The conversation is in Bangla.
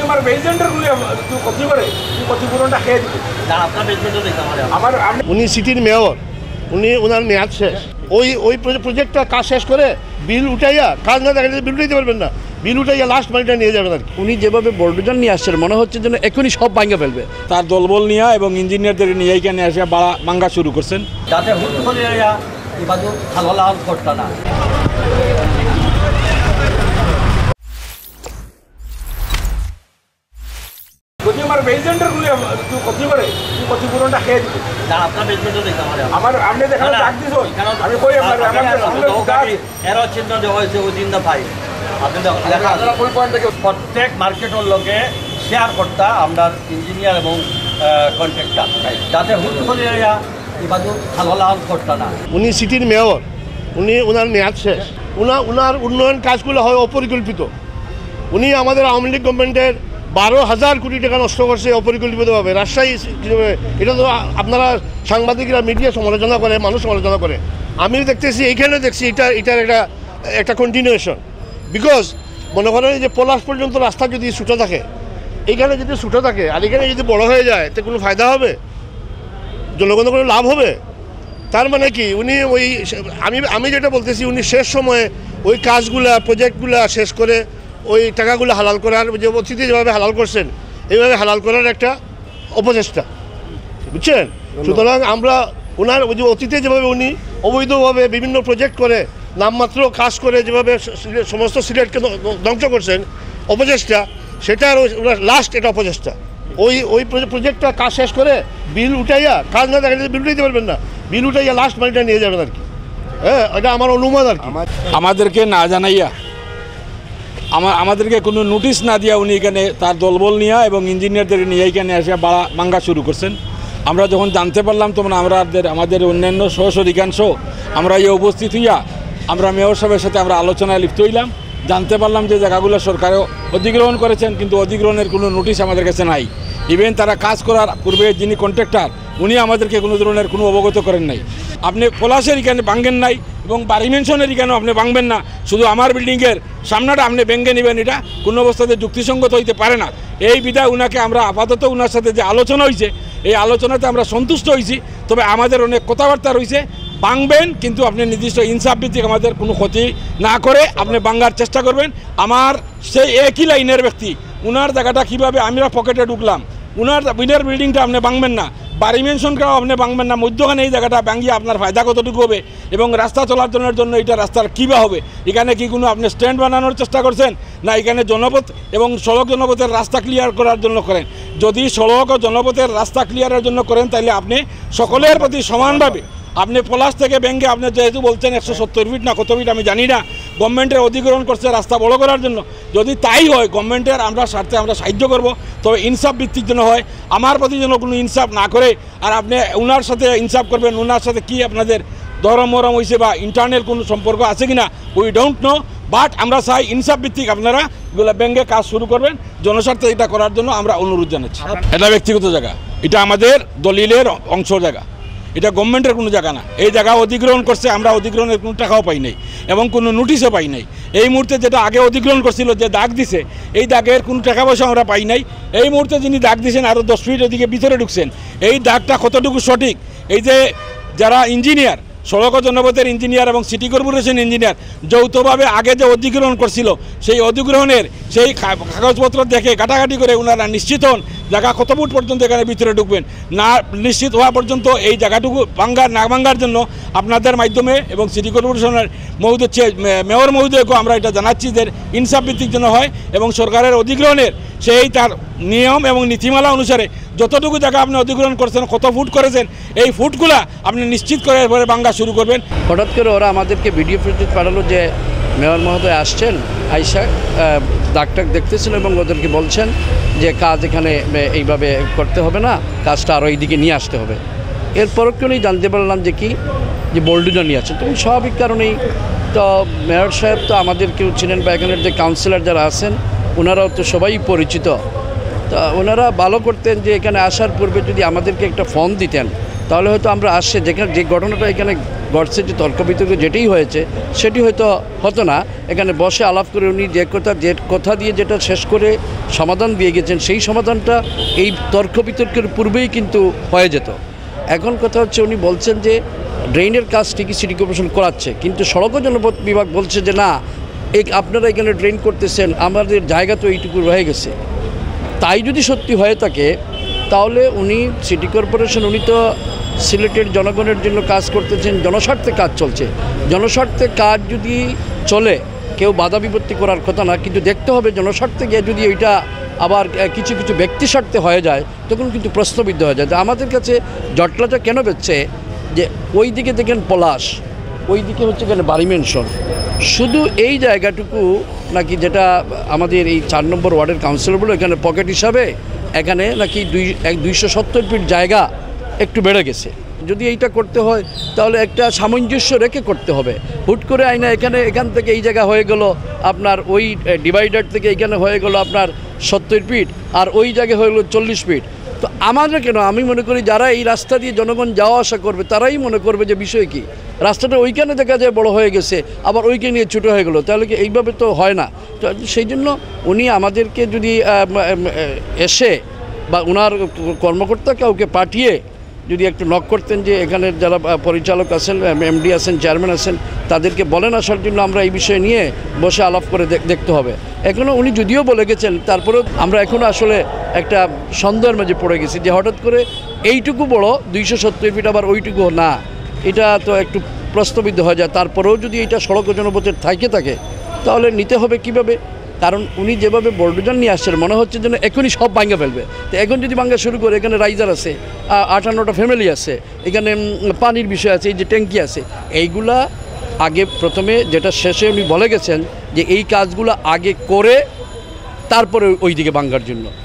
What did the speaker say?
আমার বেজমেন্টের গুলি তুই কপি করে তুই ক্ষতিপূরণটা খেয়ে দিবি না আপনার বেজমেন্টও দেখতে আমার উনি সিটির মেয়র, ওনার মেয়াদ শেষ। ওই প্রজেক্টটা কাজ শেষ করে বিল উঠাইয়া কাজ না দেখা বিল উঠাইতে পারবেন না, বিল উঠাইয়া লাস্ট মানিটা নিয়ে যাবেন আর কি। উনি যেভাবে বোল্ডোজার নিয়ে আসছেন মনে হচ্ছে যেন এখনই সব ভাঙে ফেলবে। তার দলবল নিয়ে এবং ইঞ্জিনিয়ারদের নিয়ে এইখানে এসে ভাঙা শুরু করছেন, যাতে হুট করে এবারে ভালো করতে না। যদি আমার বেজমেন্টের গুলি তুই কপি করে তুই ক্ষতিপূরণটা খেয়ে দিবি না আপনার বেজমেন্টও দেখতে আমার আপনি দেখানো ডাক দিছ আমি কই এরও চিহ্ন দেওয়া হয়েছে উইদিন দ্য ফাইভ। আপনি প্রত্যেক মার্কেটের লোকে শেয়ার করতা আমরা ইঞ্জিনিয়ার এবং কন্ট্রাক্টর, যাতে হুট করে এবারে ভালো করতে না। উনি সিটির মেয়র, ওনার মেয়াদ শেষ। ওনার উন্নয়ন কাজগুলো হয় অপরিকল্পিত। উনি আমাদের আওয়ামী লীগ গভর্নমেন্টের 12,000 কোটি টাকা নষ্ট করছে অপরিকল্পিতভাবে। রাজশাহী, এটা তো আপনারা সাংবাদিকরা মিডিয়া সমালোচনা করে, মানুষ সমালোচনা করে। আমি দেখতেছি এইখানে দেখছি এটার একটা কন্টিনিউয়েশন। বিকজ মনে করেন যে পলাশ পর্যন্ত রাস্তা যদি ছুটে থাকে, এইখানে যদি ছুটে থাকে আর এখানে যদি বড় হয়ে যায় তো কোনো ফায়দা হবে? জনগণের কোনো লাভ হবে? তার মানে কি উনি আমি যেটা বলতেছি, উনি শেষ সময়ে ওই কাজগুলা প্রজেক্টগুলা শেষ করে ওই টাকাগুলো হালাল করার, যে অতীতে যেভাবে হালাল করছেন এইভাবে হালাল করার একটা অপচেষ্টা, বুঝছেন? সুতরাং আমরা ওনার ওই যে অতীতে যেভাবে উনি অবৈধভাবে বিভিন্ন প্রজেক্ট করে নামমাত্র কাজ করে যেভাবে সমস্ত সিলেটকে ধ্বংস করছেন, অপচেষ্টা, সেটার লাস্ট এটা অপচেষ্টা। ওই প্রজেক্টটা কাজ শেষ করে বিল উঠাইয়া কাজ না দেখা বিল উঠাইতে পারবেন না, বিল উঠাইয়া লাস্ট মানিটা নিয়ে যাবেন আর কি। হ্যাঁ, এটা আমার অনুমান আর কি। আমাদেরকে না জানাইয়া, আমাদেরকে কোনো নোটিশ না দিয়া উনি এখানে তার দলবল নিয়ে এবং ইঞ্জিনিয়ারদের নিয়ে এইখানে এসে ভাঙা শুরু করছেন। আমরা যখন জানতে পারলাম তখন আমাদের অন্যান্য সহসধিকাংশ আমরা এই উপস্থিত হইয়া আমরা মেয়র সাহেবের সাথে আমরা আলোচনায় লিপ্ত হইলাম। জানতে পারলাম যে জায়গাগুলো সরকারও অধিগ্রহণ করেছেন, কিন্তু অধিগ্রহণের কোনো নোটিশ আমাদের কাছে নাই। ইভেন তারা কাজ করার পূর্বে যিনি কন্ট্রাক্টর উনি আমাদেরকে কোনো ধরনের কোনো অবগত করেন নাই। আপনি পলাশের এখানে ভাঙবেন নাই এবং বাড়ি মেনশনের এখানেও আপনি ভাঙবেন না, শুধু আমার বিল্ডিংয়ের সামনাটা আপনি ভেঙে নেবেন, এটা কোনো অবস্থাতে যুক্তিসঙ্গত হইতে পারে না। এই বিধায় উনাকে আমরা আপাতত উনার সাথে যে আলোচনা হয়েছে এই আলোচনাতে আমরা সন্তুষ্ট হয়েছি। তবে আমাদের অনেক কথাবার্তা রয়েছে, ভাঙবেন কিন্তু আপনি নির্দিষ্ট ইনসাফ ভিত্তিক আমাদের কোনো ক্ষতি না করে আপনি ভাঙার চেষ্টা করবেন। আমার সেই একই লাইনের ব্যক্তি, উনার জায়গাটা কীভাবে আমরা পকেটে ঢুকলাম, উনার বিল্ডিংটা আপনি ভাঙবেন না, বাড়ি মেনশনটাও আপনি ভাঙবেন না, মধ্যখানে এই জায়গাটা ভাঙিয়ে আপনার ফায়দা কতটুকু হবে এবং রাস্তা চলাচলের জন্য এটা রাস্তার কী বা হবে? এখানে কি কোনো আপনি স্ট্যান্ড বানানোর চেষ্টা করছেন না এখানে জনপথ এবং সড়ক জনপথের রাস্তা ক্লিয়ার করার জন্য করেন? যদি সড়ক ও জনপথের রাস্তা ক্লিয়ারের জন্য করেন তাহলে আপনি সকলের প্রতি সমানভাবে আপনি পলাশ থেকে ব্যাঙ্গে আপনি যেহেতু বলছেন 170 ফিট না কত ফিট আমি জানি না, গভর্নমেন্টের অধিগ্রহণ করছে রাস্তা বড় করার জন্য। যদি তাই হয় গভর্নমেন্টের আমরা স্বার্থে আমরা সাহায্য করব, তবে ইনসাফ ভিত্তিক যেন হয়, আমার প্রতি যেন কোনো ইনসাফ না করে। আর আপনি ওনার সাথে ইনসাফ করবেন, ওনার সাথে কি আপনাদের দরম মরম হয়েছে বা ইন্টারনাল কোনো সম্পর্ক আছে কিনা উই ডোন্ট নো, বাট আমরা চাই ইনসাফ ভিত্তিক আপনারা এগুলো ব্যাঙ্গে কাজ শুরু করবেন। জনস্বার্থে এটা করার জন্য আমরা অনুরোধ জানাচ্ছি। এটা ব্যক্তিগত জায়গা, এটা আমাদের দলিলের অংশ জায়গা, এটা গভর্নমেন্টের কোনো জায়গা না। এই জায়গা অধিগ্রহণ করছে, আমরা অধিগ্রহণের কোনো টাকাও পাই নাই এবং কোনো নোটিশও পাই নাই। এই মুহূর্তে যেটা আগে অধিগ্রহণ করছিল, যে দাগ দিছে, এই দাগের কোনো টাকা পয়সা আমরা পাই নাই। এই মুহূর্তে যিনি দাগ দিয়েছেন আরও 10 ফিট ওদিকে ভিতরে ঢুকছেন, এই দাগটা কতটুকু সঠিক, এই যে যারা ইঞ্জিনিয়ার, সড়ক ও জনপথের ইঞ্জিনিয়ার এবং সিটি কর্পোরেশন ইঞ্জিনিয়ার যৌথভাবে আগে যে অধিগ্রহণ করছিল, সেই অধিগ্রহণের সেই কাগজপত্র দেখে ঘাটাঘাটি করে ওনারা নিশ্চিত হন জায়গা কত ফুট পর্যন্ত এখানে ভিতরে ঢুকবেন। না নিশ্চিত হওয়া পর্যন্ত এই জায়গাটুকু না ভাঙ্গার জন্য আপনাদের মাধ্যমে এবং সিটি কর্পোরেশনের মেয়র মহোদয়কেও আমরা এটা জানাচ্ছি যে ইনসাফ ভিত্তিক যেন হয় এবং সরকারের অধিগ্রহণের সেই তার নিয়ম এবং নীতিমালা অনুসারে যতটুকু জায়গা আপনি অধিগ্রহণ করছেন, কত ফুট করেছেন, এই ফুটগুলা আপনি নিশ্চিত করে এরপরে ভাঙ্গা শুরু করবেন। হঠাৎ করে ওরা আমাদেরকে ভিডিও ফুটেজ পাঠালো যে মেয়র মহোদয় আসছেন, আইসা দাগটাক দেখতেছেন এবং ওদেরকে বলছেন যে কাজ এখানে এইভাবে করতে হবে না, কাজটা আরও এইদিকে নিয়ে আসতে হবে। এর পরক্ষণেই জানতে পারলাম যে কি যে বোল্ডোজার নিয়ে আসছেন। তখন স্বাভাবিক কারণেই তো মেয়র সাহেব তো আমাদের কেউ ছিলেন বা এখানের যে কাউন্সিলর যারা আছেন ওনারাও তো সবাই পরিচিত, তা ওনারা ভালো করতেন যে এখানে আসার পূর্বে যদি আমাদেরকে একটা ফোন দিতেন তাহলে হয়তো আমরা আসছে যেখানে যে ঘটনাটা এখানে গডসে যে তর্ক বিতর্ক যেটাই হয়েছে সেটি হয়তো হতো না। এখানে বসে আলাপ করে উনি যে কথা দিয়ে যেটা শেষ করে সমাধান দিয়ে গেছেন সেই সমাধানটা এই তর্ক বিতর্কের পূর্বেই কিন্তু হয়ে যেত। এখন কথা হচ্ছে উনি বলছেন যে ড্রেনের কাজ ঠিকই সিটি কর্পোরেশন করাচ্ছে, কিন্তু সড়ক ও জনপথ বিভাগ বলছে যে না, আপনারা এখানে ড্রেন করতেছেন, আমাদের জায়গা তো এইটুকু রয়ে গেছে। তাই যদি সত্যি হয়ে থাকে তাহলে উনি সিটি কর্পোরেশন, উনি তো সিলেটের জনগণের জন্য কাজ করতেছেন, জনস্বার্থে কাজ চলছে। জনস্বার্থে কাজ যদি চলে কেউ বাধা বিপত্তি করার কথা না, কিন্তু দেখতে হবে জনস্বার্থে গিয়ে যদি ওইটা আবার কিছু কিছু ব্যক্তি স্বার্থে হয়ে যায় তখন কিন্তু প্রশ্নবিদ্ধ হয়ে যায়। আমাদের কাছে জটলাটা কেন বেচছে যে ওই দিকে দেখেন পলাশ, ওই দিকে হচ্ছে এখানে বাড়ি মেনশন, শুধু এই জায়গাটুকু নাকি যেটা আমাদের এই 4 নম্বর ওয়ার্ডের কাউন্সিলর বলে এখানে পকেট হিসাবে এখানে নাকি 270 ফিট জায়গা একটু বেড়ে গেছে। যদি এইটা করতে হয় তাহলে একটা সামঞ্জস্য রেখে করতে হবে। হুট করে আইনা এখান থেকে এই জায়গা হয়ে গেল আপনার ওই ডিভাইডার থেকে এখানে হয়ে গেল আপনার 70 ফিট আর ওই জায়গায় হয়ে গেলো 40 ফিট। তো আমাদের কেন, আমি মনে করি যারা এই রাস্তা দিয়ে জনগণ যাওয়া আসা করবে তারাই মনে করবে যে বিষয় কি, রাস্তাটা ওইখানে দেখা যায় বড় হয়ে গেছে আবার ওইখানে নিয়ে ছোটো হয়ে গেলো, তাহলে কি এইভাবে তো হয় না। তো সেই জন্য উনি আমাদেরকে যদি এসে বা ওনার কর্মকর্তা কাউকে পাঠিয়ে যদি একটু নক করতেন যে এখানের যারা পরিচালক আছেন, এমডি আছেন, চেয়ারম্যান আছেন, তাদেরকে বলেন আসার জন্য, আমরা এই বিষয় নিয়ে বসে আলাপ করে দেখতে হবে। এখনও উনি যদিও বলে গেছেন, তারপরেও আমরা এখনও আসলে একটা সন্দেহের মাঝে পড়ে গেছি যে হঠাৎ করে এইটুকু বড় 270 ফিট আবার ওইটুকু না, এটা তো একটু প্রশ্নবিদ্ধ হয়ে যায়। তারপরেও যদি এটা সড়ক ও জনপথের থাকে তাহলে নিতে হবে কিভাবে? কারণ উনি যেভাবে বোল্ডোজার নিয়ে আসছেন মনে হচ্ছে যেন এখনই সব ভাঙা ফেলবে। তো এখন যদি ভাঙা শুরু করে, এখানে রাইজার আছে, 58টা ফ্যামিলি আছে, এখানে পানির বিষয় আছে, এই যে ট্যাঙ্কি আছে, এইগুলা আগে প্রথমে যেটা শেষে উনি বলে গেছেন যে এই কাজগুলো আগে করে তারপরে ওই দিকে ভাঙার জন্য।